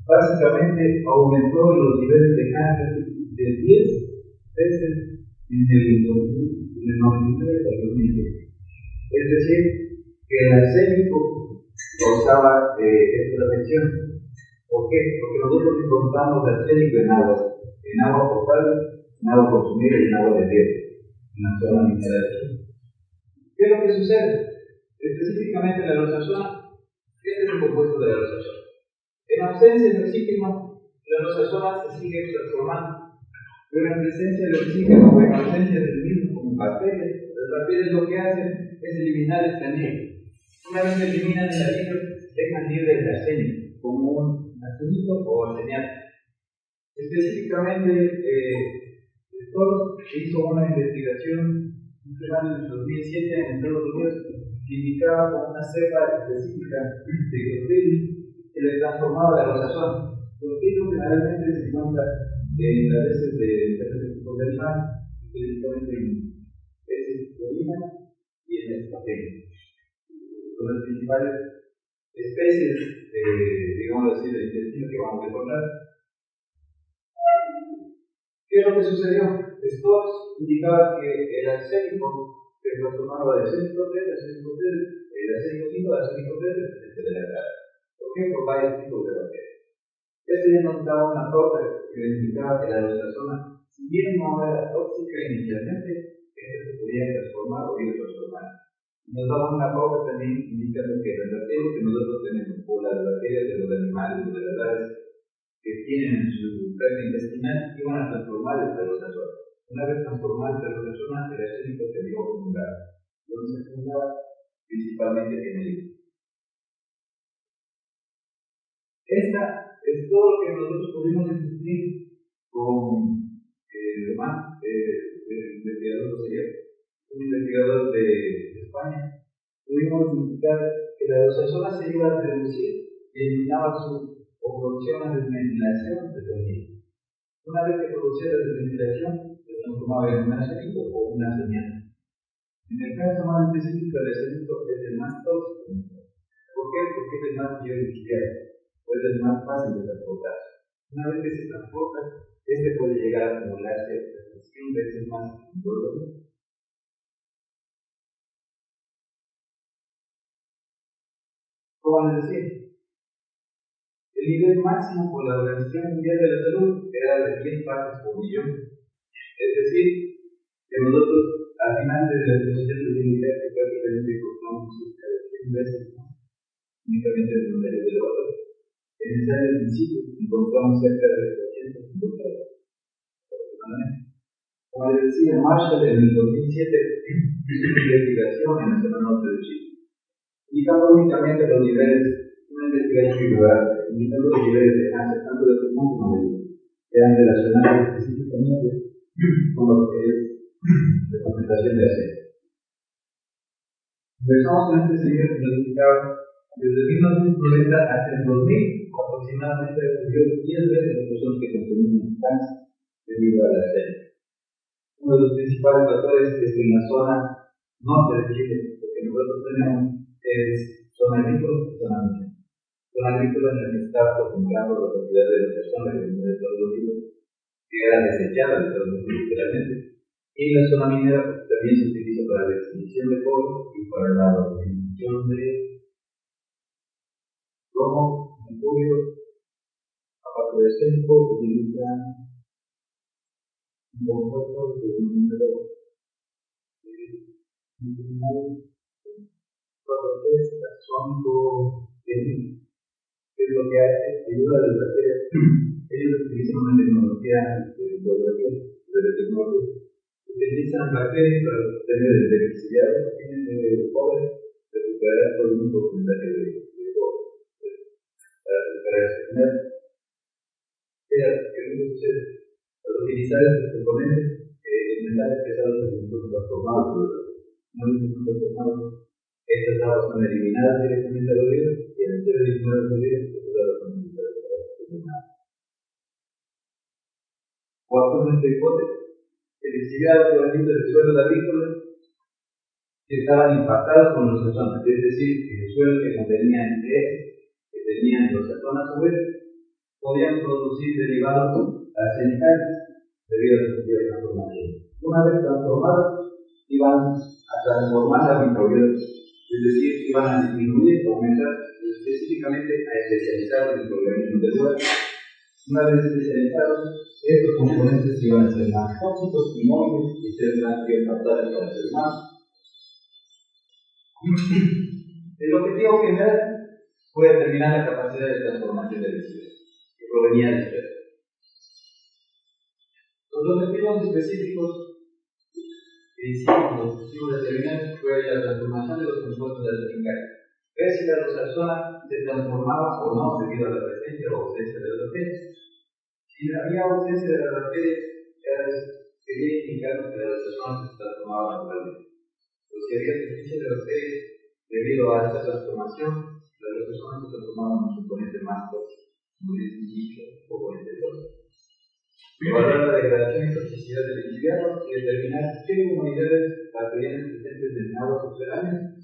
Básicamente aumentó los niveles de cáncer de 10 veces en el 99 al 2010. Es decir, que el arsénico causaba esta afección. ¿Por qué? Porque nosotros encontramos arsénico en agua potable, en agua consumida y en agua de riego, en la zona mineral. ¿Qué es lo que sucede? Específicamente la losartana, este es el compuesto de la losartana. En ausencia del oxígeno, la losartana se sigue transformando. Pero en presencia del oxígeno o en ausencia del mismo, como bacterias, las bacterias lo que hacen es eliminar este anhidro. Una vez que eliminan el anhidro, dejan libre el arsénico, como un arsénico o arseniato. Específicamente, Stoll hizo una investigación en el 2007 en Estados Unidos que indicaba con una cepa específica de clostridio que le transformaba la losartana. Clostridio generalmente se encuentra en las heces de tipos de animal, específicamente en heces de orina y en heces patéticas. Son las principales especies digamos así, de intestino que vamos a encontrar. ¿Qué es lo que sucedió? Stoll indicaba que el arsénico se transformaba de arsénico 3 a arsénico 3, el arsénico 5 a arsénico 3, etc. ¿Por qué? Por varios tipos de bacterias. Este ya nos daba una pauta que indicaba que la losartana, si bien no era tóxica inicialmente, se podía transformar o ir transformando. Nos daba una pauta también indicando que las bacterias que nosotros tenemos, o las bacterias de los animales o de las aves que tienen en su tracto intestinal, iban a transformar esta losartana. Una vez transformada esta losartana, el arsénico se dio acumulado. Entonces se acumulaba principalmente en el hígado. Esta es todo lo que nosotros pudimos discutir con el investigador José, un investigador de España. Pudimos identificar que la losartana se iba a reducir y eliminaba su producción a desmetilación de sonido. Una vez que producía la desmetilación, se transformaba en un arsénico o una arseniato. En el caso más específico, el arsénico es el más tóxico. ¿Por qué? Porque es el más biodispecial, o es el más fácil de transportar. Una vez que se transporta, este puede llegar a acumularse hasta 100 veces más en todo el mundo. Como les decía, el nivel máximo por la Organización Mundial de la Salud era de 10 partes por millón. Es decir, que nosotros al final de la exposición de dignidad que prácticamente encontramos cerca de 100 veces más, únicamente en los áreas de laboratorio. En el área de principio encontramos cerca de 850 aproximadamente. Como les decía, Marshall en el 2007 hizo una investigación en la zona norte de Chile, indicando únicamente los niveles, una investigación bibliográfica, indicando los niveles de cáncer, tanto de pulmón como de hígado, que eran relacionados específicamente con lo que es la concentración de acero. Empezamos con este señor que nos indicaba desde 1990 hasta el 2000 aproximadamente subió 10 veces las personas que consumían cáncer debido al acero. Uno de los principales factores es que en la zona norte de Chile, lo que nosotros tenemos es zona agrícola y zona minera. Zona agrícola en la que está concentrando la cantidad de las personas que vienen de Estados Unidos, que eran desechadas de Estados Unidos literalmente. Y la zona minera también se utiliza para la extracción de cobre y para la obtención de plomo, mercurio. Aparte de esto, utiliza un compuesto de un número taxónico, que es lo que hace, ayuda a las bacterias. Ellos utilizan una tecnología de biología, de tecnología. Utilizan bacterias para obtener el beneficiado que tienen de cobre, recuperar todo un porcentaje de cobre, para recuperar ese dinero. ¿Qué es lo que sucede? Al utilizar estos componentes, los metales pesados son transformados, no son transformados. Estas aguas son eliminadas directamente al oído y al ser eliminadas al oído, estas aguas son eliminadas. Bajo nuestra hipótesis, el exiliado proveniente de suelos agrícolas que estaban impactados con los ozonos, es decir, que los suelos que contenían que tenían los ozonos a su vez, podían producir derivados arsenicales debido a su transformación. Una vez transformados, iban a transformar la microbiota, es decir, iban a disminuir o aumentar específicamente a especializar los microorganismos del lugar. Una vez especializados, estos componentes iban a ser más tóxicos y móviles y ser más fatales para el ser humano. El objetivo general fue determinar la capacidad de transformación del suelo, que provenía del suelo. Los objetivos específicos que hicimos, los objetivos determinados, fue la transformación de los compuestos arsenicales. Ver si la roxasona se transformaba o no debido a la presencia o ausencia de las bacterias. Si había ausencia de las bacterias, quería indicar que la roxasona se transformaba naturalmente. Pero si había presencia de bacterias, debido a esta transformación, la roxasona se transformaba en un componente más tóxico, como es dicho, componente tóxico. Evaluar la degradación y toxicidad del lixiviado y determinar qué humanidades bacterianas presentes en aguas subterráneas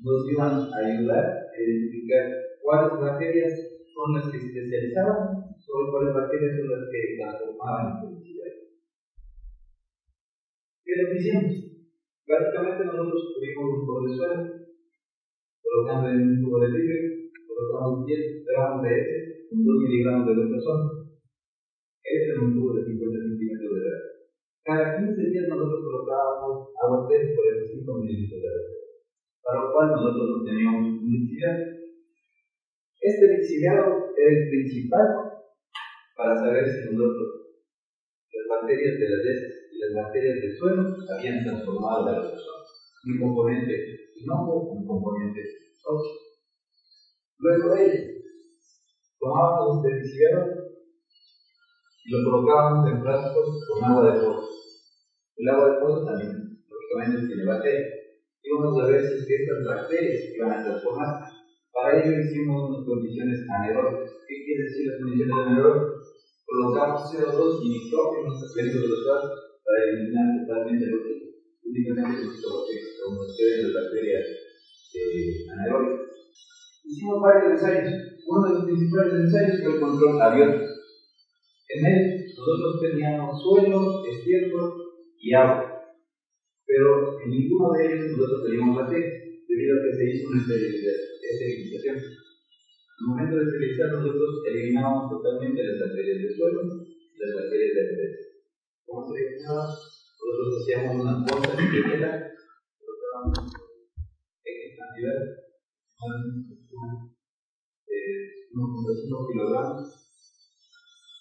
nos iban a ayudar a identificar cuáles bacterias son las que se especializaban, sobre cuáles bacterias son las que transformaban en lixiviado. ¿Qué es lo que hicimos? Básicamente nosotros tuvimos un tubo de suelo, colocando en un tubo de vidrio, colocamos 10 gramos de heces con 2 miligramos de roxasona. Este es un tubo de 50 centímetros de grado. Cada 15 días nosotros colocábamos agua test por 5 mililitros de agua, para lo cual nosotros obteníamos un lixiviado. Este lixiviado era el principal para saber si nosotros, las bacterias de las heces y las bacterias del suelo, habían transformado la roxasona, un componente inocuo, un componente tóxico. Luego de ello, tomábamos este lixiviado y lo colocábamos en frascos con agua de pozo. El agua de pozo también, lógicamente, tiene bacterias. Y vamos a ver si es que estas bacterias iban a transformar. Para ello hicimos unas condiciones anaeróbicas. ¿Qué quiere decir las condiciones anaeróbicas? Colocamos CO2 y nitrógeno dentro de los vasos para eliminar totalmente el oxígeno. Únicamente como se ven las bacterias anaeróbicas. Hicimos varios ensayos. Uno de los principales ensayos fue el control abiótico. En él nosotros teníamos suelo, estiércol y agua, pero en ninguno de ellos nosotros teníamos bacterias, debido a que se hizo una esterilización. Al momento de esterilizar nosotros eliminábamos totalmente las bacterias del suelo y las bacterias de la. ¿Cómo se eliminaba? Nosotros hacíamos una bolsa de tela, colocábamos X cantidad, 1.5 kilogramos,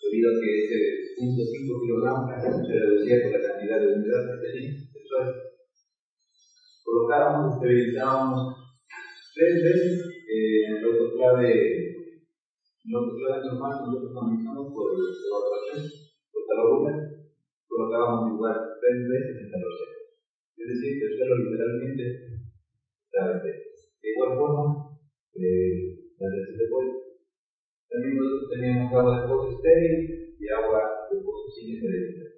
debido a que ese 0.5 kilogramos se reducía por la cantidad de humedad que tenía el suelo. Colocábamos, esterilizábamos 3 veces en el autoclave normal que nosotros manejamos por evaporación, por calor húmedo, colocábamos igual 3 veces en calor seco. Es decir, que el suelo literalmente estaba entero. De igual forma, las leches de pollo. También nosotros teníamos agua de pozo estéril y agua de pozo sin esterilizar.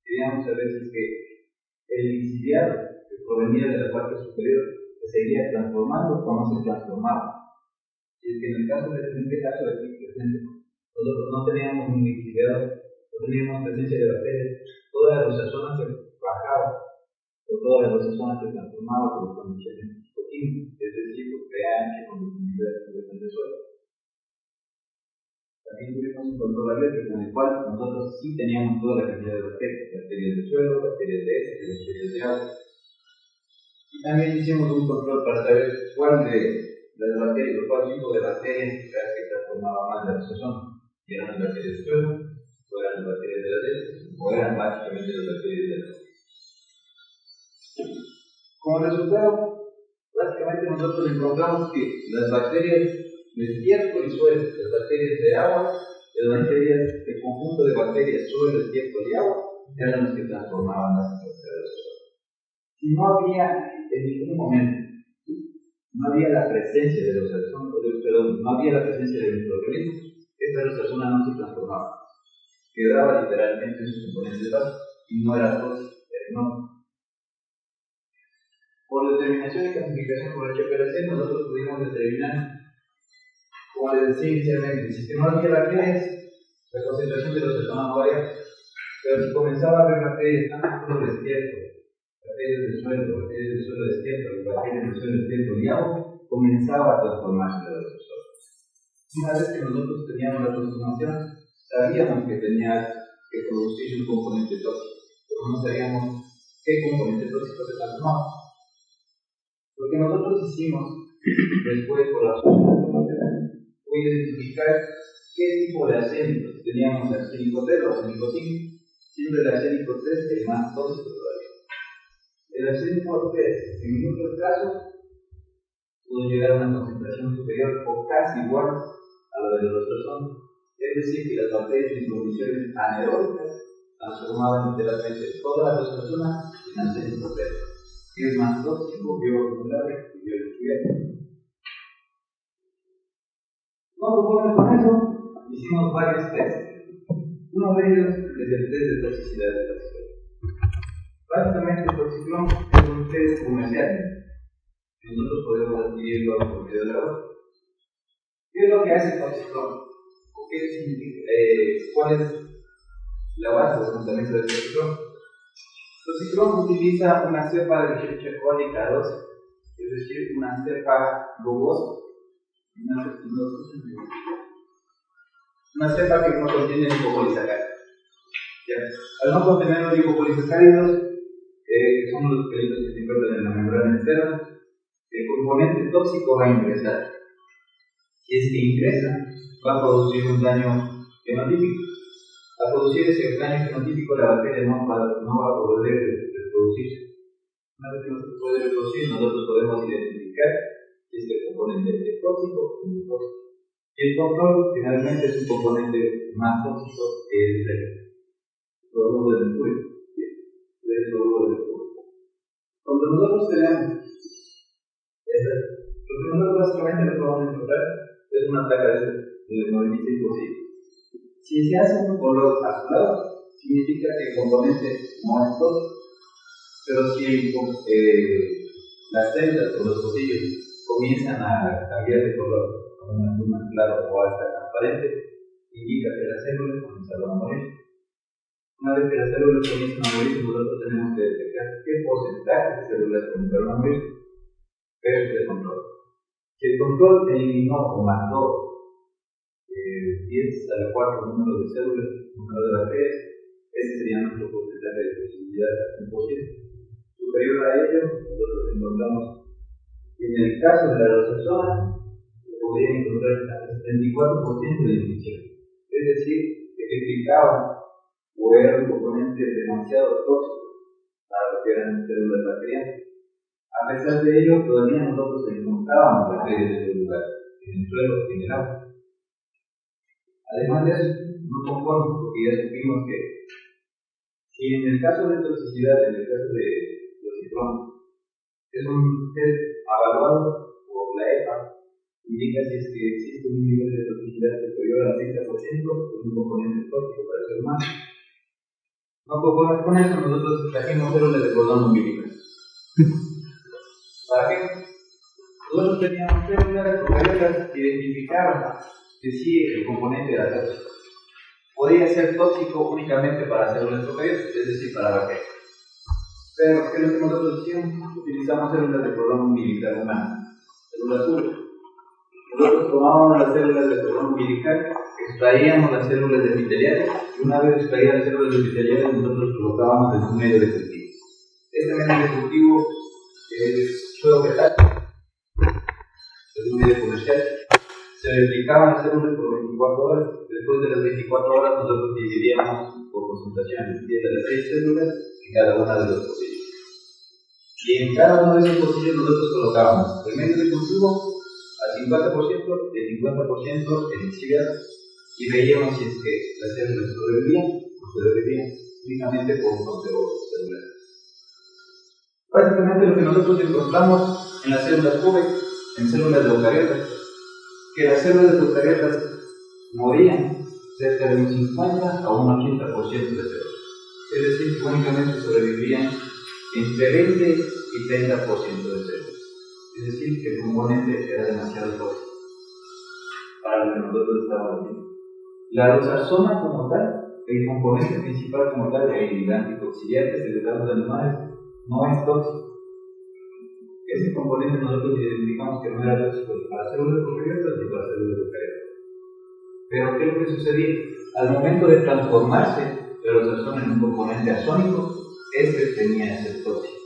Queríamos saber si es que el lixiviado que provenía de la parte superior se seguía transformando o no se transformaba. Y es que en este caso de aquí presente, nosotros no teníamos un lixiviado, no teníamos presencia de bacterias, toda la roxasona se bajaba, o toda la roxasona se transformaba por condiciones químicas, es decir, por pH, conductividad de suelo. También tuvimos un control abiótico en el cual nosotros sí teníamos toda la cantidad de bacterias del suelo, bacterias de heces y bacterias de agua. Y también hicimos un control para saber cuál de las bacterias, o cuál tipo de bacterias era que transformaba más la roxasona. Si eran las bacterias del suelo, o eran las bacterias de las heces, o eran básicamente las bacterias del agua. Como resultado, básicamente nosotros encontramos que las bacterias de estiércol y suelo, las bacterias de agua, las bacterias, el conjunto de bacterias, suelo, estiércol y agua, eran las que transformaban las bacterias. Si no había en ningún momento, no había la presencia de los perdón, no había la presencia de microorganismos, esta roxasona no se transformaba. Quedaba literalmente en sus componentes básicos y no era tóxica, era inocua. Por determinación y clasificación por HPLC, nosotros pudimos determinar, como les decía inicialmente, si no había bacterias, la concentración de los cetonas no varía. Pero si comenzaba a haber bacterias tanto en suelo destierro, bacterias del suelo destierro y bacterias del suelo destierro y agua, comenzaba a transformarse la resorción. Una vez que nosotros teníamos la transformación, sabíamos que tenía que producir un componente tóxico, pero no sabíamos qué componente tóxico se transformaba. Lo que nosotros hicimos después por la fue identificar qué tipo de arsénicos. Teníamos arsénico 3 o arsénico 5, siendo el arsénico 3 el más tóxico todavía. El arsénico 3, en muchos casos, pudo llegar a una concentración superior o casi igual a la de los ozonos. Es decir, que las bacterias en condiciones anaeróbicas transformaban literalmente todas las personas en arsénico 3, que es más tóxico, bioacumulable y biodistribuido. No conforme con eso, hicimos varios tests. Uno de ellos es el test de toxicidad de Toxiclón. Básicamente, el Toxiclón es un test comercial. Nosotros podemos adquirirlo por medio de la web. ¿Qué es lo que hace el Toxiclón? ¿Qué significa? ¿Cuál es la base de funcionamiento del Toxiclón? El Toxiclón utiliza una cepa de Escherichia coli K12, es decir, una cepa rugosa. Una cepa que no contiene lipopolisacáridos. Al no contener los lipopolisacáridos, que son los pelitos que se encuentran en la membrana externa, el componente tóxico va a ingresar. Si es que ingresa, va a producir un daño fenotípico. Al producir ese daño fenotípico, la bacteria no va a poder reproducirse. Una vez que no se puede reproducir, nosotros podemos identificar si este componente es tóxico o no tóxico. Y el control finalmente es un componente más tóxico que es el cloruro de mercurio. Cuando nosotros tenemos lo que nosotros básicamente lo podemos encontrar es una placa de 96%. Si se hace un color azulado, significa que el componente no es tóxico. Pero si las celdas o los pocillos comienzan a cambiar de color a un azul más claro o hasta transparente, indica que las células comenzaron a morir. Una vez que las células comienzan a morir, nosotros tenemos que detectar qué porcentaje de células comenzaron a morir versus el control. Si el control eliminó o mató 10 a la 4 número de células, número de bacterias, ese sería nuestro porcentaje de posibilidad de 100%. Superior a ello, nosotros encontramos que en el caso de la roxasona se podría encontrar hasta el 74% de infección. Es decir, que triplicaba o era un componente demasiado tóxico para lo que eran células bacterianas. A pesar de ello, todavía nosotros encontrábamos bacterias en el lugar, en el suelo, en el agua. Además de eso, no conformes, porque ya supimos que si en el caso de toxicidad, en el caso de Toxiclón, es un test avaluado por la EPA, indica si es que existe un nivel de toxicidad superior al 30% con un componente tóxico para el ser humano. No conforme con eso, nosotros trajimos células de cordón umbilical. ¿Para qué? Nosotros teníamos células procariotas que identificaban que sí el componente era tóxico. Podría ser tóxico únicamente para células procariotas, es decir, para bacterias. Pero, ¿qué es lo que nosotros hicimos? Utilizamos células de cordón umbilical humano, células puras. Nosotros tomábamos las células de cordón umbilical, extraíamos las células epiteliales, y una vez extraídas las células epiteliales, nosotros colocábamos en un medio de cultivo. Este medio de cultivo es suelo vegetal, es un medio comercial. Se replicaban las células por 24 horas. Después de las 24 horas, nosotros dividíamos por concentraciones 10 a las 6 células en cada una de los pocillos. Y en cada uno de esos pocillos nosotros colocábamos el medio de cultivo al 50%, el 50% en exiliar, y veíamos si es que las células sobrevivían o sobrevivían únicamente por un conteo celular. Básicamente lo que nosotros encontramos en las células PUBE, en células de eucariotas, que las células de eucariotas morían cerca de un 50 a un 80% de células. Es decir, que únicamente sobrevivían entre 20 y y 30% de células. Es decir, que el componente era demasiado tóxico para lo que nosotros estábamos viendo. La losarcona como tal, el componente principal como tal, el antitoxillante que le da a los animales, no es tóxico. Ese componente nosotros identificamos que no era tóxico para células procariotas ni para células eucariotas. Pero ¿qué es lo que sucedía? Al momento de transformarse la losarcona en un componente azónico, este tenía ese tóxico.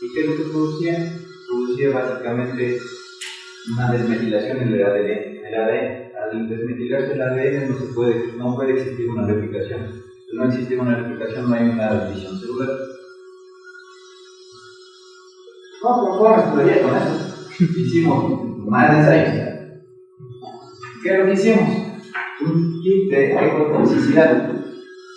¿Y qué es lo que producía? Producía básicamente una desmetilación en el ADN. Al desmetilarse el ADN no puede existir una replicación. Si no existe una replicación, no hay una división celular. No, conforme todavía con eso. Hicimos más ensayos. ¿Qué es lo que hicimos? Un kit de ecotoxicidad.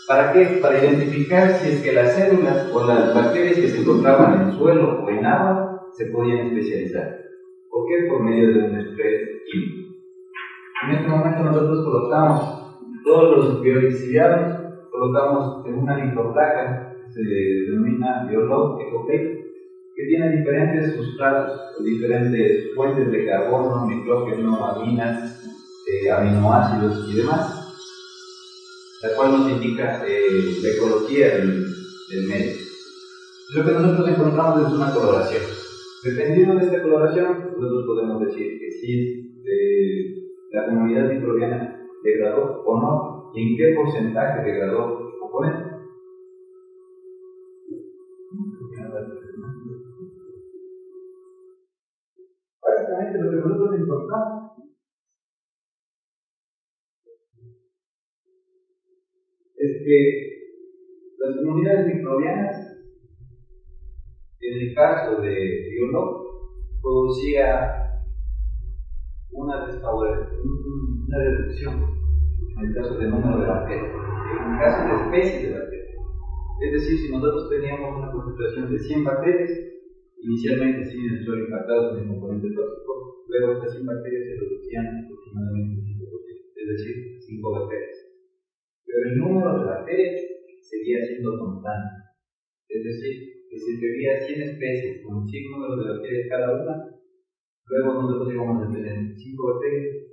¿Para qué? Para identificar si es que las células o las bacterias que se encontraban en el suelo o en agua se podían especializar. ¿Por qué? Por medio de un estrés químico. En este momento nosotros colocamos todos los biorxiviados, colocamos en una litroplaca que se denomina Biolog EcoPlate, que tiene diferentes sustratos, diferentes fuentes de carbono, nitrógeno, aminas, aminoácidos y demás, la cual nos indica la ecología del medio. Lo que nosotros encontramos es una coloración. Dependiendo de esta coloración, nosotros podemos decir que si la comunidad microbiana degradó o no, y en qué porcentaje degradó el componente. Básicamente lo que nosotros encontramos es que las comunidades microbianas, en el caso de Biolog, producía una reducción en el caso del número de bacterias, en el caso de especies de bacterias. Es decir, si nosotros teníamos una concentración de 100 bacterias, inicialmente sí en el suelo impactados en el componente tóxico, luego estas 100 bacterias se reducían aproximadamente un 5%, es decir, 5 bacterias. Pero el número de bacterias seguía siendo constante. Es decir, que si había 100 especies con 100 números de bacterias cada una, luego nosotros íbamos a tener 5 bacterias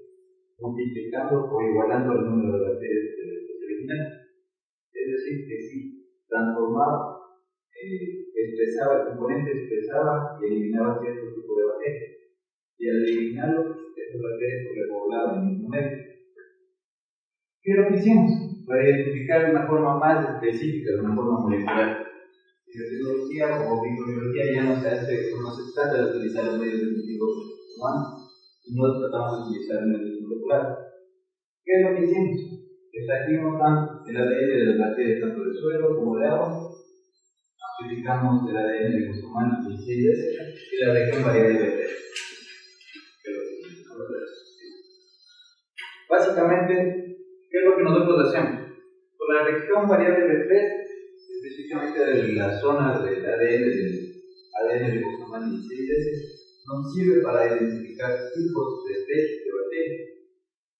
multiplicando o igualando el número de bacterias que se eliminan. Es decir, que si transformaba, el componente expresaba y eliminaba cierto tipo de bacterias. Y al eliminarlo, estas bacterias se repoblaban en el mismo medio. ¿Qué es lo que hicimos? Para identificar de una forma más específica, de una forma molecular. Biotecnología o microbiología ya no se trata de utilizar los medios de cultivo humanos, no tratamos de utilizar medios moleculares. ¿Qué es lo que hicimos? Extrajimos el ADN de las bacterias tanto de suelo como de agua, amplificamos el ADN de los humanos 16 veces y la región variable de bacterias. Básicamente, ¿qué es lo que nosotros hacemos? Con la región variable de 3, específicamente de la zona del ADN ribosomal 16 veces, nos sirve para identificar tipos de especies de bacterias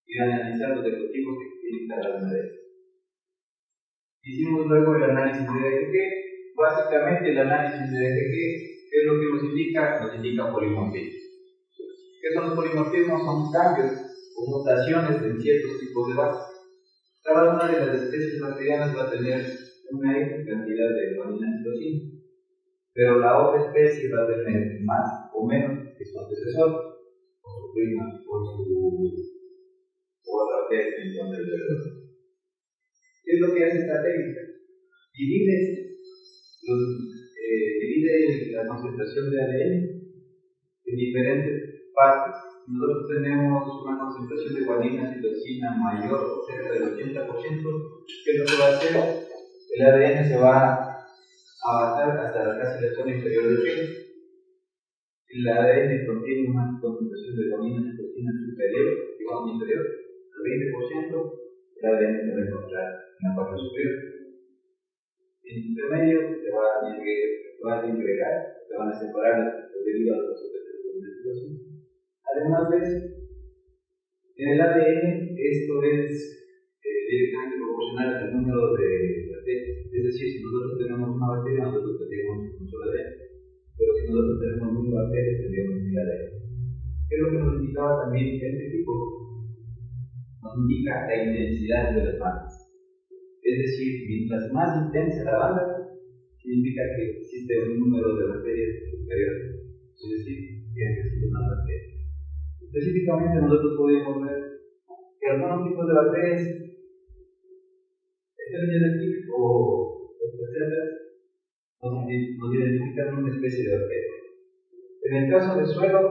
y analizar los ecotipos que tienen cada una de ellas. Hicimos luego el análisis de DGG. Básicamente el análisis de DGG, ¿qué es lo que nos indica? Nos indica polimorfismos. ¿Qué son los polimorfismos? Son cambios o mutaciones en ciertos tipos de bases. Cada una de las especies bacterianas va a tener una cantidad de guanina y citosina, pero la otra especie va a tener más o menos que su antecesor, o su prima, o otra especie en donde el verdadero. ¿Qué es lo que hace esta técnica? Divide la concentración de ADN en diferentes partes. Nosotros tenemos una concentración de guanina, citosina mayor o cerca del 80%. ¿Qué es lo que va a hacer? El ADN se va a bajar hasta casi la zona inferior del riñón. El ADN contiene una concentración de guanina, citosina superior, digamos inferior, al 20%. El ADN se va a encontrar en la parte superior. En intermedio se va a disgregar, se van a separar debido a la concentración de citosina. Además de eso, en el ADN esto es directamente proporcional al número de bacterias. Es decir, si nosotros tenemos una bacteria, nosotros tenemos un solo ADN. Pero si nosotros tenemos 1000 bacterias, tendríamos 1000 ADN. ¿Qué es lo que nos indicaba también este tipo? Nos indica la intensidad de las bandas. Es decir, mientras más intensa la banda, significa que existe un número de bacterias superior. Es decir, que existe una bacteria. Específicamente, nosotros podemos ver que algunos tipos de bacterias, Escherichia o placentas, nos identifican una especie de bacteria. En el caso del suelo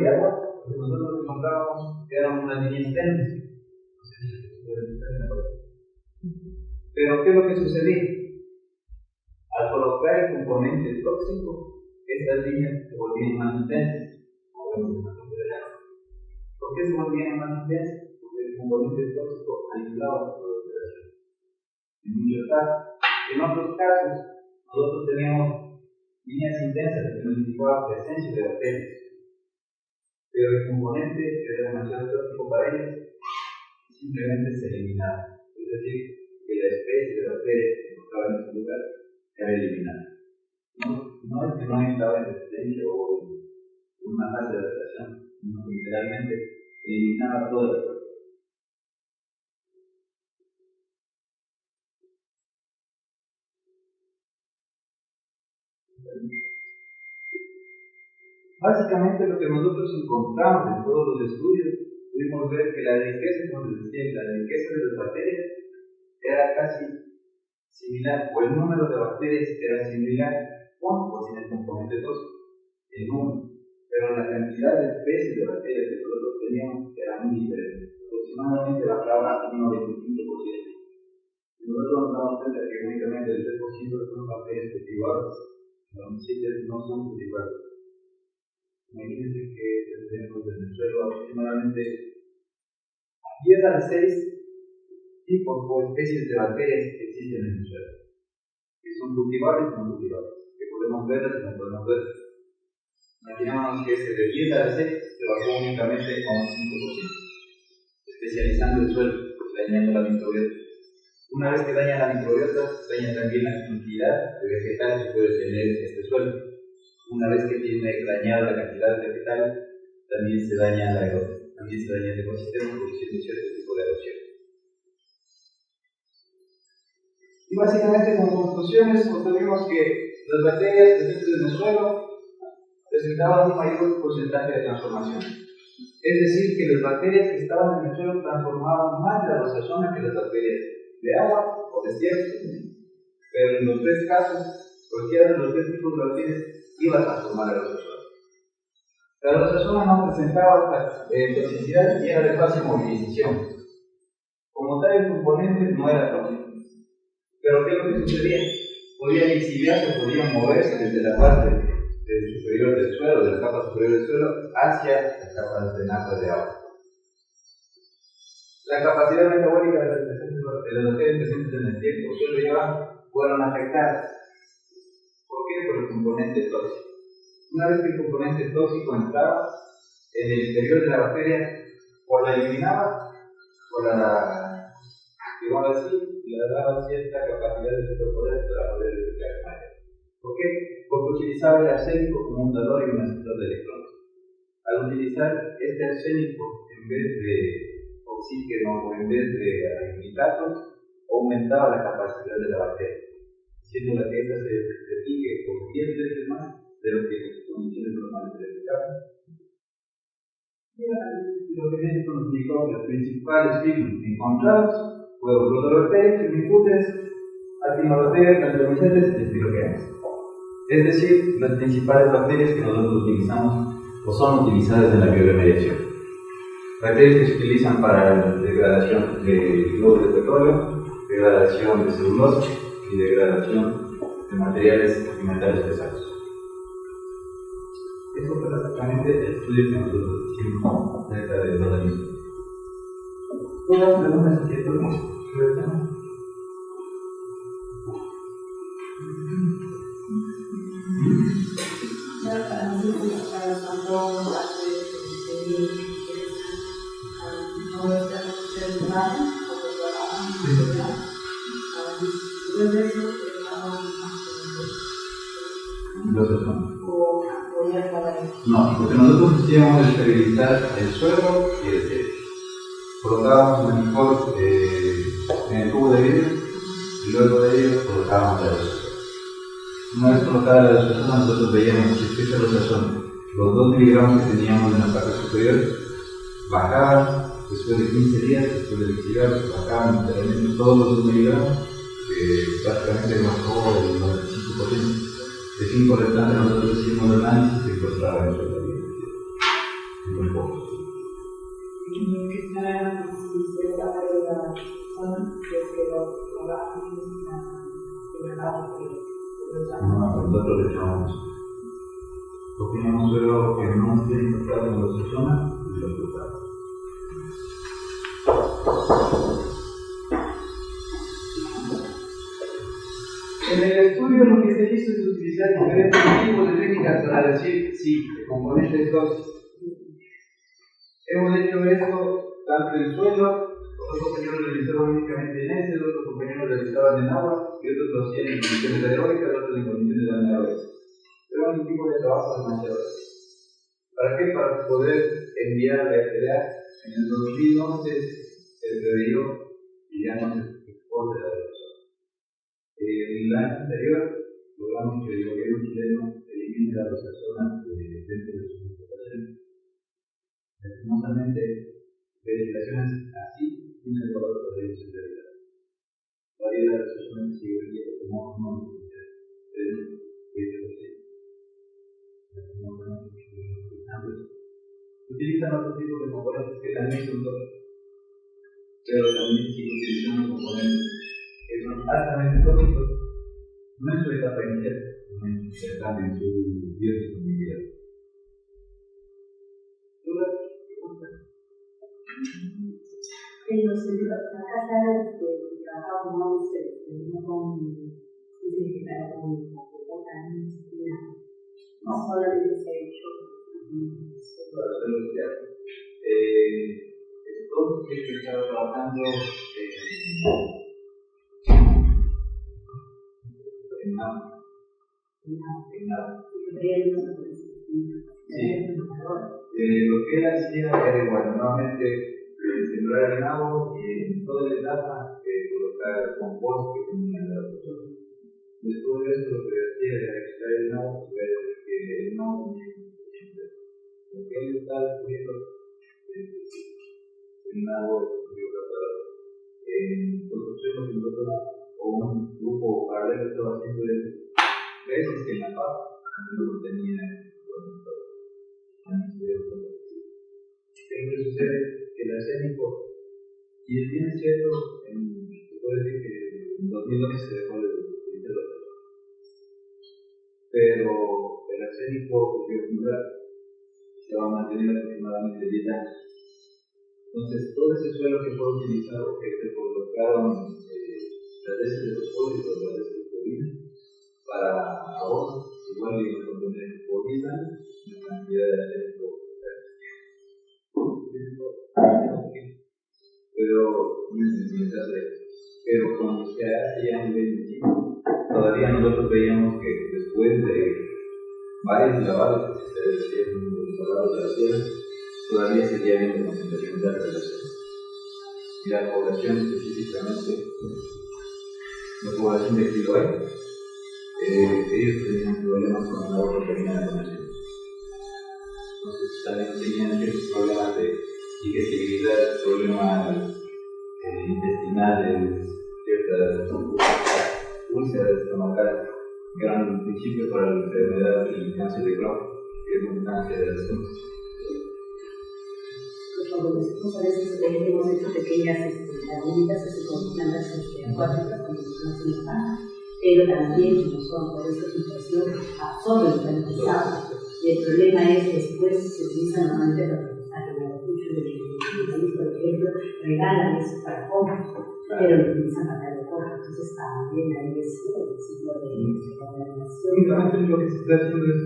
y agua, lo que nosotros encontrábamos eran unas líneas tenues. Pero ¿qué es lo que sucedía? Al colocar el componente tóxico, estas líneas se volvían más intensas. ¿Por qué se volvían más intensas? Porque el componente tóxico ayudaba a la proliferación. En muchos casos. En otros casos, nosotros teníamos líneas intensas que nos indicaban presencia de bacterias. Pero el componente que era demasiado tóxico para ellas simplemente se eliminaba. Es decir, que la especie de bacterias que encontraba en ese lugar era eliminada. No es que no estaba en resistencia o en una fase de adaptación, sino que literalmente eliminaba todas las bacterias. Básicamente lo que nosotros encontramos en todos los estudios, pudimos ver que la riqueza, como les decía, la riqueza de las bacterias era casi similar, o el número de bacterias era similar, pues en el componente tóxico, el número, pero la cantidad de especies de bacterias que nosotros teníamos era muy diferente, aproximadamente bajaba un 95%. Nosotros nos damos cuenta que únicamente el 3% son bacterias cultivadas, los 7 no son cultivadas. Imagínense que tenemos en el suelo aproximadamente 10 a 6 tipos o especies de bacterias que existen en el suelo, que son cultivables y no cultivables, que podemos verlas y no podemos verlas. Imaginamos que ese de 10 a 6 se bajó únicamente a un 5%, especializando el suelo, dañando la microbiota. Una vez que daña la microbiota, daña también la cantidad de vegetales que puede tener este suelo. Una vez que tiene dañada la cantidad de vegetal, también se daña el ecosistema produciendo cierto tipo de erosión. Y básicamente, como conclusiones, obtuvimos que las bacterias presentes en el suelo presentaban un mayor porcentaje de transformación. Es decir, que las bacterias que estaban en el suelo transformaban más la rosazona que las bacterias de agua o de tierra. Pero en los tres casos, cualquiera de los tres tipos de bacterias iba a transformar la rosazona. La rosazona no presentaba toxicidad y era de fácil movilización. Como tal, el componente no era tóxico. Pero ¿qué es lo que sucedía? Podían exiliarse, podían moverse desde la parte superior del suelo, de la capa superior del suelo, hacia las capas de napas de agua. La capacidad metabólica de las bacterias presentes en el tiempo suelo y agua fueron afectadas. ¿Por qué? Por el componente tóxico. Una vez que el componente tóxico entraba en el interior de la bacteria, o la eliminaba, o la, digamos así, le daba cierta capacidad de superpoder para poder identificar el mayor. ¿Por qué? Porque utilizaba el arsénico como un dador y un aceptor de electrones. Al utilizar este arsénico en vez de oxígeno o en vez de nitratos, aumentaba la capacidad de la bacteria, siendo que esta se replique por 10 veces más de lo que las condiciones normales se replicaban. Lo que México nos indicó, los principales signos encontrados fueron protobacterias, firmicutes, actinobacterias, canceromycetes y espiroquemas. Es decir, las principales bacterias que nosotros utilizamos o son utilizadas en la bioremediación. Bacterias que se utilizan para la degradación de glóbulos de petróleo, degradación de celulosa y degradación de materiales alimentarios pesados. Eso fue prácticamente el estudio que nosotros hicimos acerca del organismo. ¿Todas preguntas y inquietudes sobre el tema? Entonces, No, lo que nosotros hacíamos es esterilizar el suelo y el techo. Colocábamos el mejor en el tubo de vidrio y luego de ello colocábamos la dosazón. Una vez colocada la dosazón, nosotros veíamos que esta dosazón, los 2 miligramos que teníamos en la parte superior, bajaban después de 15 días, después de liquidarse, bajaban literalmente todos los 2 miligramos, que prácticamente bajó el 95%. Es importante, nosotros hicimos el análisis y encontraba eso también. Muy poco. No, nosotros le llamamos. Cogíamos suelo que no esté infectado en nuestra zona y lo cruzamos. En el estudio lo que se hizo es utilizar diferentes tipos de técnicas para decir si el componente es tóxico. Hemos hecho esto tanto en suelo, otros compañeros lo realizaban únicamente en heces, otros compañeros lo realizaban en agua y otros lo hacían en condiciones aeróbicas, otros en condiciones anaeróbicas. Pero es un tipo de trabajo demasiado grande. ¿Para qué? Para poder enviar la FDA. En el 2011 se previó y ya no se exporte la persona. En el año anterior logramos que el gobierno chileno elimine a las personas dentro de sus explotaciones. Lastimosamente, legislaciones así tienen el valor de la realidad. La vida de las personas sigue viviendo como no es así. Utilizan otro tipo de componentes que también son tóxicos, pero también siguen utilizando componentes que son altamente tóxicos, no en su etapa inicial, sino en su biodisponibilidad. ¿Dudas? ¿Preguntas? En los acá sabes que trabajamos no con no solamente se ha hecho todos que están trabajando en nada. Lo que él hacía era igual, nuevamente sembrar el nabo y en toda la etapa colocar el compost que tenía la persona. Después de eso, lo que hacía era extraer el nabo y ver que el nabo tenía lo que él estaba descubriendo el nabo biocaptador. Nosotros que nosotros o un grupo paralelo estaba haciendo eso. Veces que en la paz no tenía lo que sucede que el arsénico, y es bien cierto, se puede decir que en 2012 se dejó de utilizar los arsénicos, pero el arsénico bioacumular se va a mantener aproximadamente 10 años. Entonces, todo ese suelo que fue utilizado, que se colocaron las veces de fosfórico, las veces de clorina, para abonos, igual que contener por 10 años la cantidad de arsénico. Pero cuando se hace ya a nivel municipio, todavía nosotros veíamos que después de varios lavados que se decían los lavados de la tierra, todavía seguía habiendo concentraciones de relación. Y la población específicamente, la población de Chiloé, ellos tenían problemas con el agua contaminada con arsénico. Entonces también tenían ciertos problemas de digestibilidad, problemas intestinales, ciertas úlceras estomacales, que eran un principio para la enfermedad del cáncer de Crohn, que es un cáncer de las uñas. Nosotros a veces hemos hecho pequeñas lagunas así con plantas acuáticas cuando no hacemos nada, pero también como son por esta situación absorben el pesado. Y el problema es que después se utiliza normalmente para regalar mucho de por ejemplo, regalan eso para compost, pero lo utilizan para el compost, entonces también ahí es un ciclo de contaminación. Únicamente lo que se está haciendo es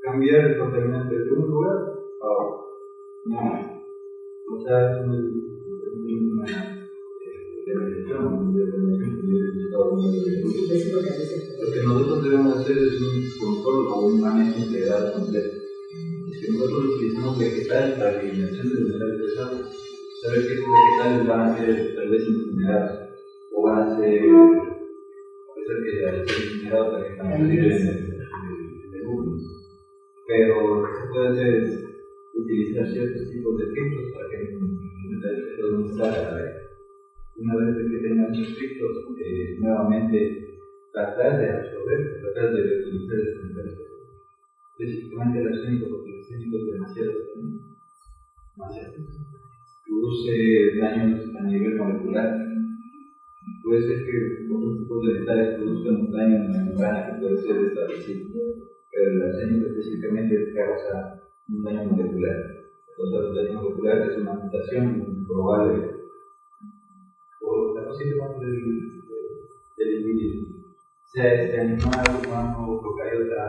cambiar el contaminante de un lugar a otro. O sea, es una denominación Lo que nosotros debemos hacer es un control o un manejo integral completo. que nosotros utilizamos vegetales para la eliminación de minerales pesados, saber que estos vegetales van a ser tal vez incinerados o van a ser, a pesar que al ser incinerados también van a salir en el humo. Pero lo que se puede hacer es utilizar ciertos tipos de filtros para que el metal pesado no salga al aire. Una vez que tengan esos filtros, nuevamente tratar de absorber, tratar de reutilizar esos metales pesados. Específicamente el arsénico, porque el arsénico es demasiado produce daños a nivel molecular. Puede ser que otros tipos de metales produzcan un daño en la membrana que puede ser establecido, pero el arsénico específicamente causa un daño molecular. Entonces, el daño molecular es una mutación probable por la posible parte del individuo, sea este animal, humano, procariota,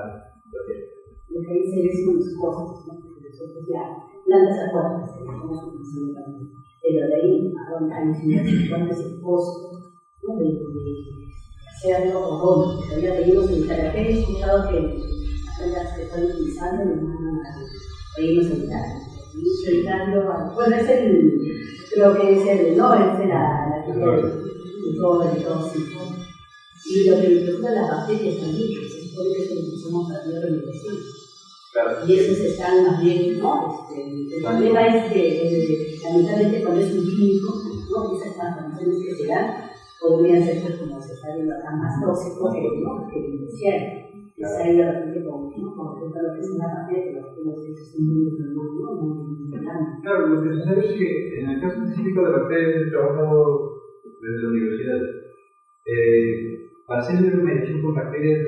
cualquier. Lo que dice es una de las cosas, ¿no? Que nosotros ya, plantas acuáticas, que estamos utilizando también, pero de ahí a enseñar cuál es el costo, ¿no? De hacerlo o no. Todavía leímos en Caracas, he escuchado que las plantas que están utilizando nos mandan a reírnos en Italia. Bueno, es el, creo que es el, no, es la todo. Y lo que me preocupa las bacterias también, que se supone que es lo que usamos para la remediación. Claro. Y esos están más bien, ¿no? El problema es que lamentablemente cuando es un químico, ¿no? Esas transformaciones que se dan podrían ser, pues, como se está viendo acá, más tóxicos que inicial. Que se ha ido de repente con respecto a lo que es una bacteria, que los es muy grande. Claro, lo que sucede es que en el caso específico de bacterias, he trabajado desde la universidad. Para hacer una medición con bacterias,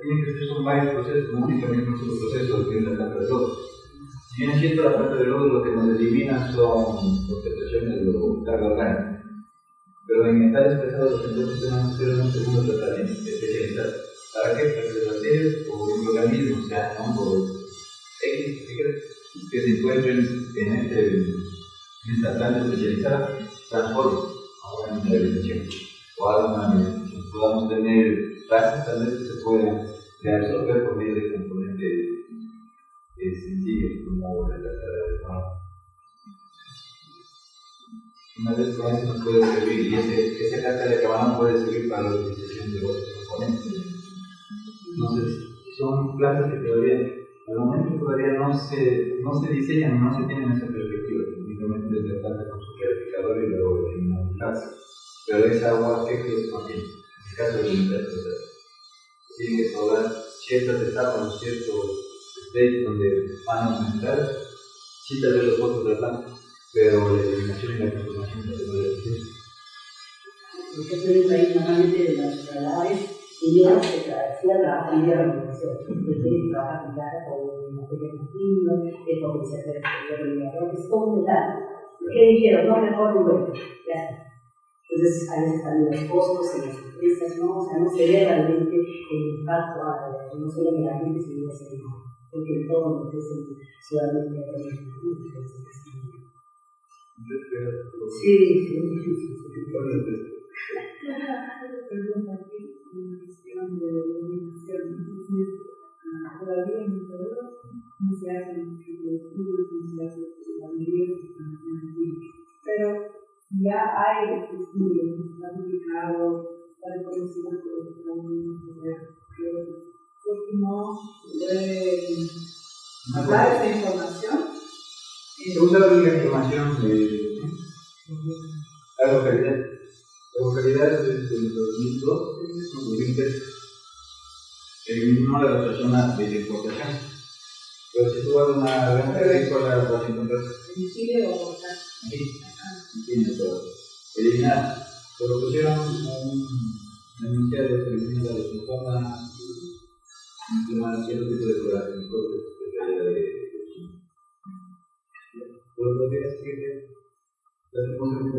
tienen que ser varios procesos, no únicamente un solo proceso que es la planta de lodo. Si bien es cierto, la planta de lodo lo que nos elimina son concentraciones de carga orgánica, pero en metales pesados los entonces tenemos que hacer un segundo tratamiento especializado. ¿Para qué? Para que las bacterias o microorganismos, sean hongos X, que se encuentren en esta planta especializada, transformen a una mineralización o a una mineralización. Podamos tener clases tal vez que se puedan reabsorber por medio de componentes sencillos como la cáscara de tomate. Una vez con eso nos puede servir, y esa cáscara de camarón puede servir para la utilización de otros componentes. Entonces, son plantas que todavía, al momento todavía no se diseñan, no se tienen esa perspectiva, únicamente desde plantas con su clarificador y luego eliminamos gas. Pero esa agua que es más bien. En el caso de los metales pesados, tienen que probar ciertas etapas o ciertos stages donde van a aumentar, sí tal vez los costos de la planta, pero la eliminación y la transformación no se puede decir. Yo soy un país normalmente de los trabajadores y yo que trabaja en la remediación. Yo tengo que trabajar con plata con materia continua, con mis remediadores, es todo un detalle. ¿Qué dijeron? No, mejor y bueno, ya está. Entonces, a veces también los costos en las empresas, ¿no? O sea, no se ve realmente el impacto, no se ve realmente si no se ve, porque todo lo que es solamente sí, es difícil. Todavía en Ecuador no se hacen estudios, no se hacen familias, pero ya hay estudios, está publicado, está reconocido por los porque no puede dar esa información. Se usa la información de la localidad. La localidad desde el 2002, 2003, eliminó las personas de importación. Pero si tú vas a una granja agrícola, vas a encontrar. ¿En Chile o acá? Aquí, tiene todo. Eliminar. Pero pusieron un enunciado que elimina a las personas, implementar cierto tipo de cloración de cortes, de calidad de pues lo que es que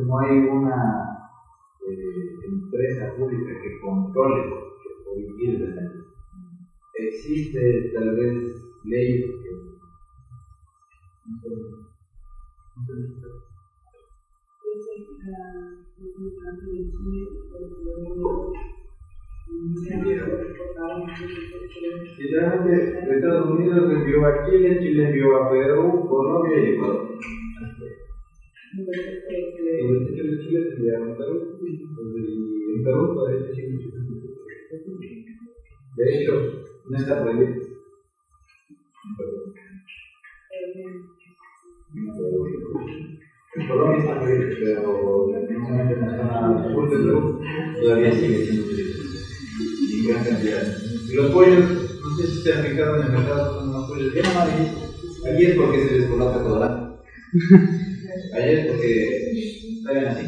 no hay una empresa pública que controle, que prohibir el daño. Existe tal vez leyes que no son Literalmente, Estados Unidos envió a Chile, Chile envió a Perú, Colombia y Ecuador. Y los hechos de Chile se enviaron a Perú. Y en Perú todavía se siguen. De hecho, no está prohibido. En Colombia está prohibido, pero en la zona sur de Perú todavía sigue siendo utilizado. En gran cantidad. Y los pollos, no sé si se han fijado en el mercado, son unos pollos bien amarillos. Allí es porque se les coloca colorante. Allí es porque saben así.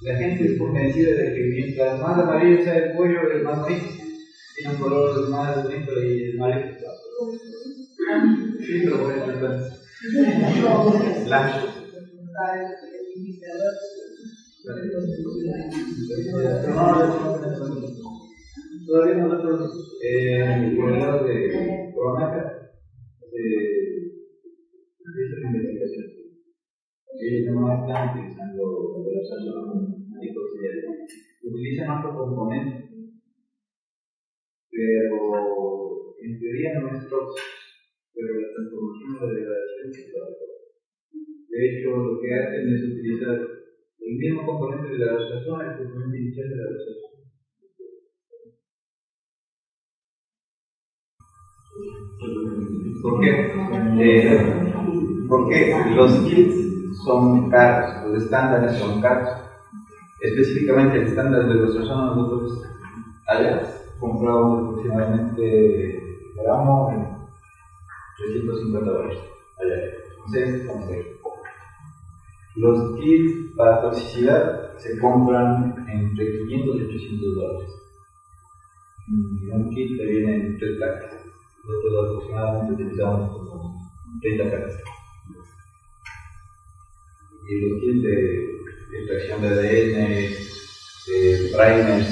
La gente es convencida de que mientras más amarillo sea el pollo, es más bonito. Tiene un color más bonito y es más rico. Sí, pero bueno, entonces. Blanco. Todavía nosotros, por el lado de Coronaca, hizo una investigación. Ellos no están utilizando los anticoxidantes, utilizan otro componente, pero en teoría no es tóxico, pero la transformación de la degradación es tóxica. De hecho, lo que hacen es utilizar el mismo componente de la rosazón, el componente inicial de la rosazón. ¿Por qué? Porque los kits son caros, los estándares son caros. Específicamente el estándar de los rosazón nosotros allá compramos aproximadamente gramo $350 allá. Entonces, los kits para toxicidad se compran entre $500 y $800. Un kit te viene en 3 placas. Nosotros aproximadamente utilizamos como 30 placas. Y los kits de extracción de ADN, primers.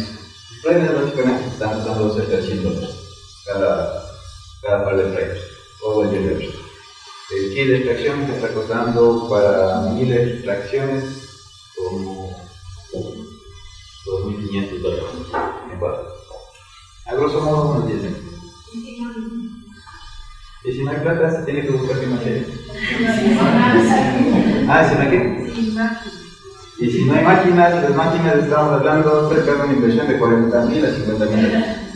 Los primers básicamente están costando cerca de $100 cada par de primers o el de el kit de extracción que está costando para 1000 extracciones como $2.500 en cuadro. A grosso modo unos 10 euros. Y si no hay plata, se tiene que buscar financiero. ¿Si no hay qué? Y si no hay máquinas, las máquinas estamos hablando cerca de una inversión de $40.000 a $50.000.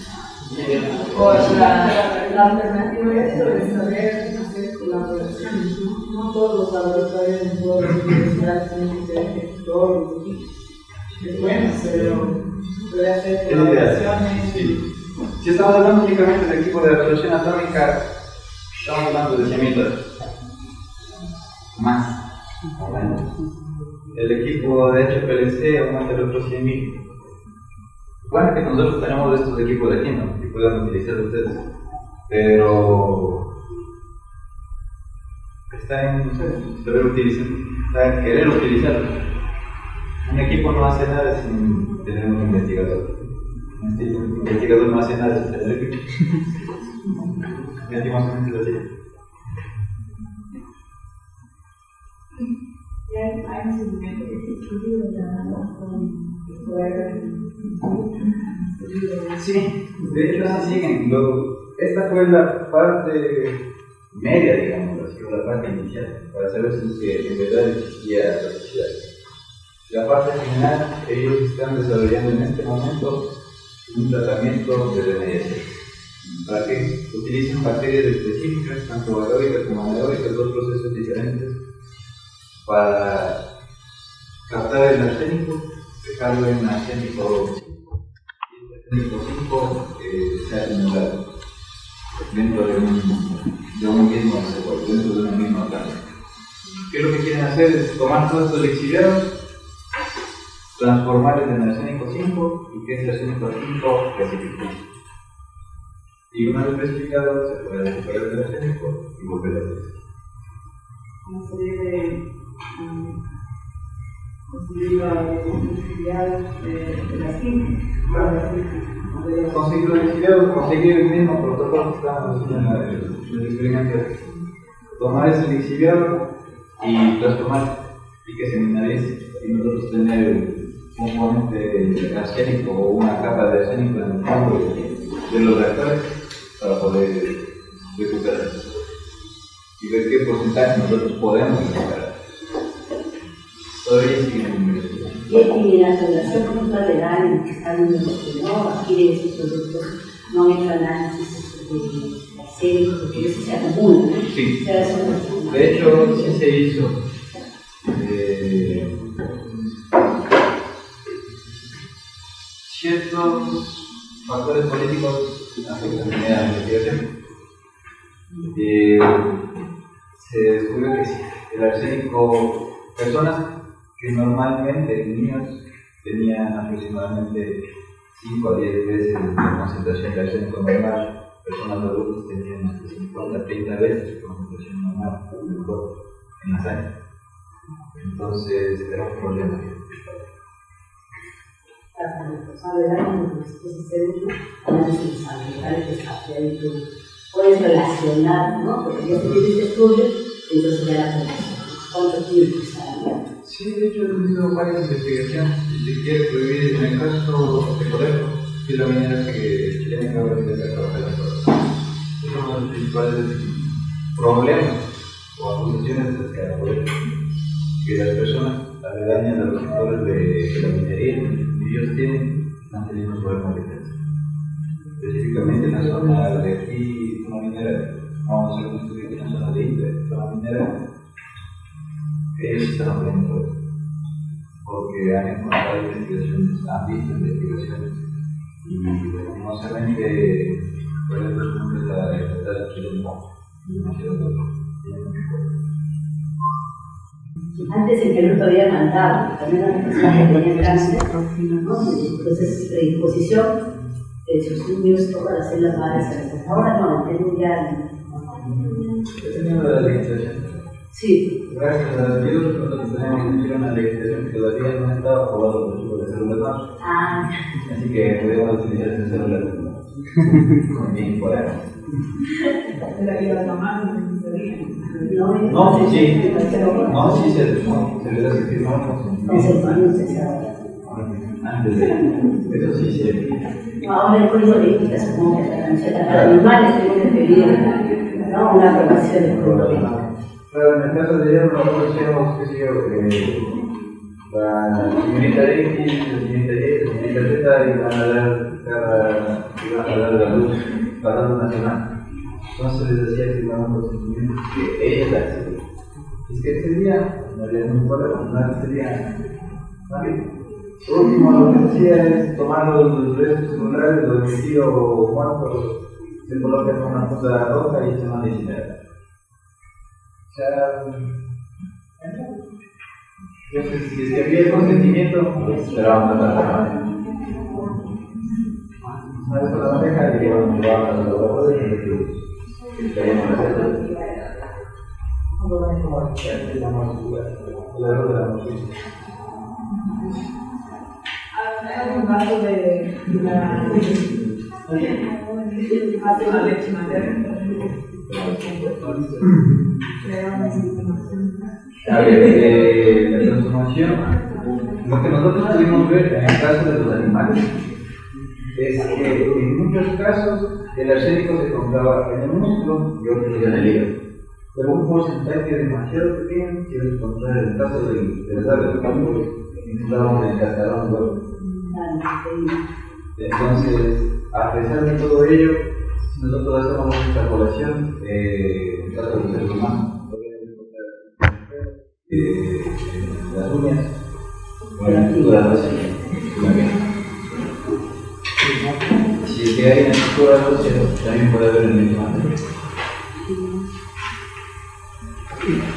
La alternativa a esto es saber hacer colaboraciones. No todos los laboratorios en todas las universidades tienen que ser todos los equipos. Es bueno, pero puede hacer colaboraciones. Sí. Si estamos hablando únicamente del equipo de resolución atómica, estamos hablando de $100.000. Más o menos. El equipo de HPLC aumenta el otro $100.000. Bueno, que nosotros tenemos estos equipos de aquí, ¿no? Que puedan utilizar ustedes. Pero está en saber utilizar, está en querer utilizarlo. Un equipo no hace nada sin tener un investigador. Un investigador no hace nada sin tener equipo. Más o menos así. Hay un sentimiento que se estudia con colegas. Sí, de hecho así siguen. Esta fue la parte media, digamos, así, la parte inicial, para saber si en verdad existía toxicidad. La parte final, ellos están desarrollando en este momento un tratamiento de remediación. ¿Para qué? Utilizan bacterias específicas, tanto aeróbicas como anaeróbicas, dos procesos diferentes, para captar el arsénico, dejarlo en arsénico 5 se ha acumulado dentro de un mismo reservorio, dentro de una misma planta. ¿Qué es lo que quieren hacer? Es tomar todos estos lixiviados, transformarlos en arsénico 5 y que ese arsénico 5 clasifique. Y una vez clasificado, se puede recuperar el arsénico y volver a hacer. Una serie de conseguir las 5. Conseguir los lixiviados, conseguir el mismo protocolo que estábamos haciendo en el experimento. Tomar ese lixiviado y transformarlo y que se mineralice. Y nosotros tener un componente arsénico o una capa de arsénico en el fondo de los reactores para poder recuperar y ver qué porcentaje nosotros podemos recuperar. Todavía siguen. Y la Fundación Contra del Daño, que está viendo que no adquiere esos productos, no han hecho análisis arsénicos, porque eso se acumula, ¿no? Sí. De hecho, sí se hizo. Ciertos factores políticos afectan a la investigación. Se descubrió que sí, el arsénico, personas que normalmente niños tenían aproximadamente 5 a 10 veces la concentración de arsénico normal, personas adultas tenían hasta 50 a 30 veces la concentración normal en el cuerpo, en la sangre. Entonces era un problema. Puedes relacionar, ¿no? Porque ya se tiene este estudio, entonces ya la ¿cuánto tiempo está? Sí, de hecho he tenido varias investigaciones y se quiere prohibir en el caso de Codelco, que es la minera que tiene que haber de trabajar en todo. Es uno de los principales problemas o acusaciones de las que que las personas aledañas a los sectores de la minería que ellos tienen están teniendo problemas de defensa. Específicamente en la zona de aquí, zona minera, vamos a hacer un estudio en la zona de India, zona minera. Ellos están aprendiendo eso, porque han encontrado investigaciones, han visto investigaciones, y no solamente por ejemplo la libertad de Chile, antes el Perú todavía mandaba, también las personas que tenían cáncer, ¿no? Entonces predisposición de sus niños todas las células madres a las ahora no, el Perú ya dependiendo de la legislación. Sí. Gracias a Dios, nosotros tenemos una legislación que todavía no está aprobada por tipo de células madres. Así que podemos utilizar esas células con bien por ahí. La que la mamá no necesitaría. No, sí. No, sí se le da que firmar. Antes de eso sí se. Ahora el código de ética supongo que la camiseta para animales tengo que pedir, ¿no? Una aprobación del código de ética. Pero en el caso de ellos, nosotros decíamos que sí, la señorita X, la señorita Y, la señorita Z, y van a dar la luz pasando nacional. Entonces les decía que iban a procedimientos que ella la hacía. Es que ese día, no había ningún problema, no sería. ¿Vale? Lo último lo que decía es tomar los restos celulares, los vestidos muertos, se colocan en una cosa roja y se van a incinerar. O sea, entonces, si es que había el consentimiento, pues esperaban matar a la madre. Una vez a la pareja y llevaban a los laboratorios y que estaríamos haciendo. ¿Cómo van a tomar? La error de la mujer. Hay un caso de la leche materna. A ver, la transformación, lo que nosotros pudimos ver en el caso de los animales es que en muchos casos el arsénico se encontraba en el músculo y otros en el hígado, pero un porcentaje demasiado pequeño se iba a encontrar en el caso de las aves de campo, encontrábamos en el cascarón huevo. Entonces, a pesar de todo ello, nosotros hacemos una extrapolación en el caso de los seres humanos. Las uñas, toda la base, si es que hay en la estructura ósea, también puede haber en el animal.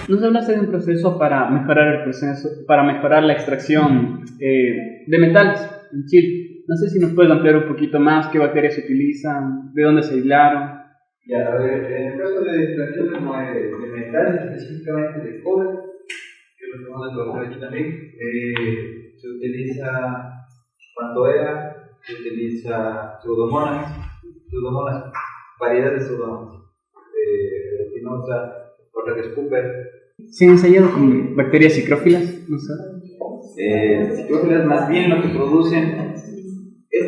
Nos hablaste de un proceso para mejorar la extracción de metales en Chile. No sé si nos puedes ampliar un poquito más qué bacterias se utilizan, de dónde se aislaron. Ya, a ver, en el caso de extracción de metales, específicamente de cobre, que lo que vamos a trabajar aquí también, se utiliza pantoera, se utiliza pseudomonas, variedades de pseudomonas, espinosa, otra que es Cooper. ¿Se han ensayado con bacterias psicrófilas? No sé. Psicrófilas más bien lo que producen,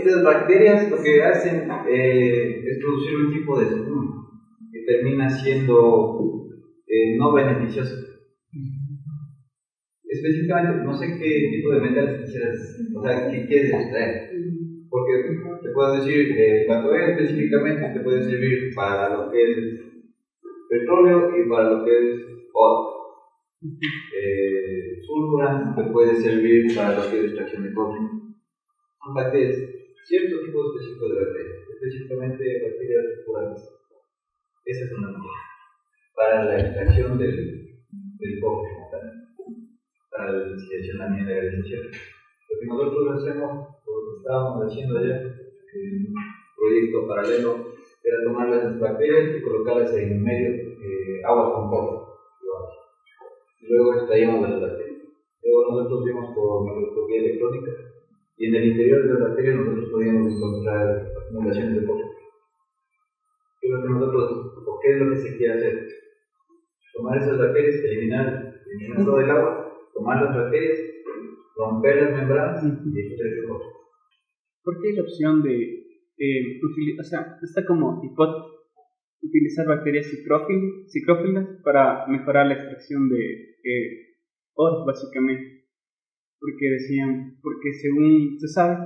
estas bacterias lo que hacen es producir un tipo de espuma que termina siendo no beneficioso. Específicamente, no sé qué tipo de metal quisieras, o sea, qué quieres extraer. Porque te puedo decir, Bactoria específicamente te puede servir para lo que es petróleo y para lo que es oro. Sulfurans te puede servir para lo que es extracción de cobre. Son bacterias, cierto tipo específico de bacterias, específicamente bacterias sulfuranas. Esa es una mejor para la extracción del cobre, para la desilación, la mineralización. Lo que nosotros hacemos, lo que estábamos haciendo allá, en un proyecto paralelo, era tomar las bacterias y colocarlas en medio agua con cobre. Y luego extraíamos las bacterias. Luego nosotros vimos por microscopía electrónica y en el interior de las bacterias nosotros podíamos encontrar acumulaciones de cobre. ¿Qué es lo que qué es lo que se quiere hacer? Tomar esas bacterias, eliminar todo el agua, tomar las bacterias, romper las membranas y extraer el cobre. ¿Por qué la opción de utilizar, o sea, está como utilizar bacterias psicrófilas para mejorar la extracción de oro, básicamente? Porque según se sabe,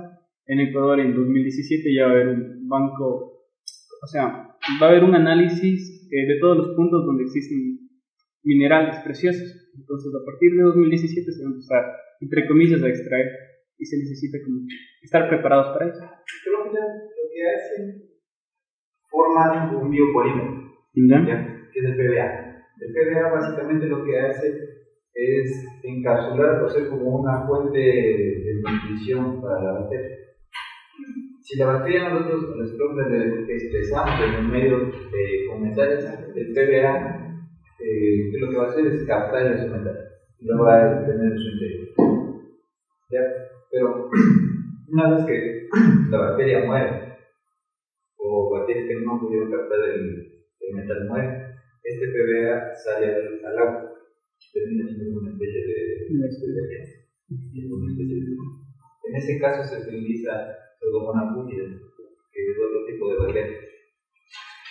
en Ecuador en 2017 ya va a haber un banco, o sea, va a haber un análisis de todos los puntos donde existen minerales preciosos. Entonces, a partir de 2017 se va a empezar, entre comillas, a extraer y se necesita como estar preparados para eso. Creo que lo que hacen forman un biopolímero, que es el PBA. El PBA básicamente lo que hace es encapsular, o sea, como una fuente de nutrición para la bacteria. Si la bacteria nosotros les expresamos en el medio con metales, el PBA lo que va a hacer es captar esos metales y lo va a tener en su interior. ¿Ya? Pero una vez que la bacteria muere, o bacterias que no pudieron captar el metal muere, este PBA sale al agua, termina siendo una especie de en ese caso se utiliza Pseudomonas púrpura, que es otro tipo de bacteria.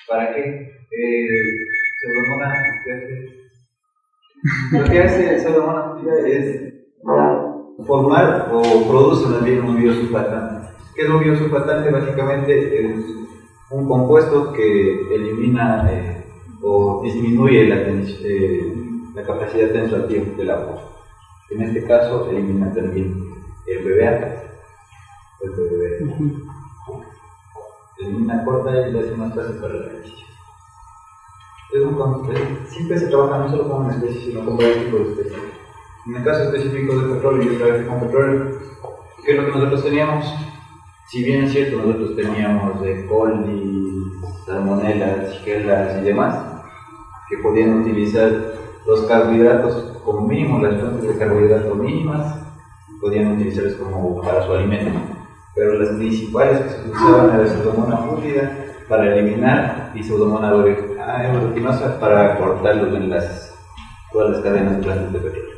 ¿Para qué? Pseudomonas lo que hace Pseudomonas púrpura es formar o produce más bien un biosurfactante. ¿Qué es un biosurfactante? Básicamente es un compuesto que elimina o disminuye la capacidad tensoactiva del agua. En este caso elimina también el PBA. Elimina, corta y le hace más fácil para el ejercicio. Siempre se trabaja no solo con una especie, sino con varios tipos de especies. En el caso específico del petróleo, yo trabajé con petróleo. ¿Qué es lo que nosotros teníamos? Si bien es cierto, nosotros teníamos E. coli, salmonelas, shigella y demás, que podían utilizar los carbohidratos como mínimo, las fuentes de carbohidratos mínimas, podían utilizarlas como para su alimento. Pero las principales que se utilizaban era Pseudomonas púrpura para eliminar y Pseudomonas aeruginosa para cortar los enlaces, todas las cadenas de plantas de petróleo.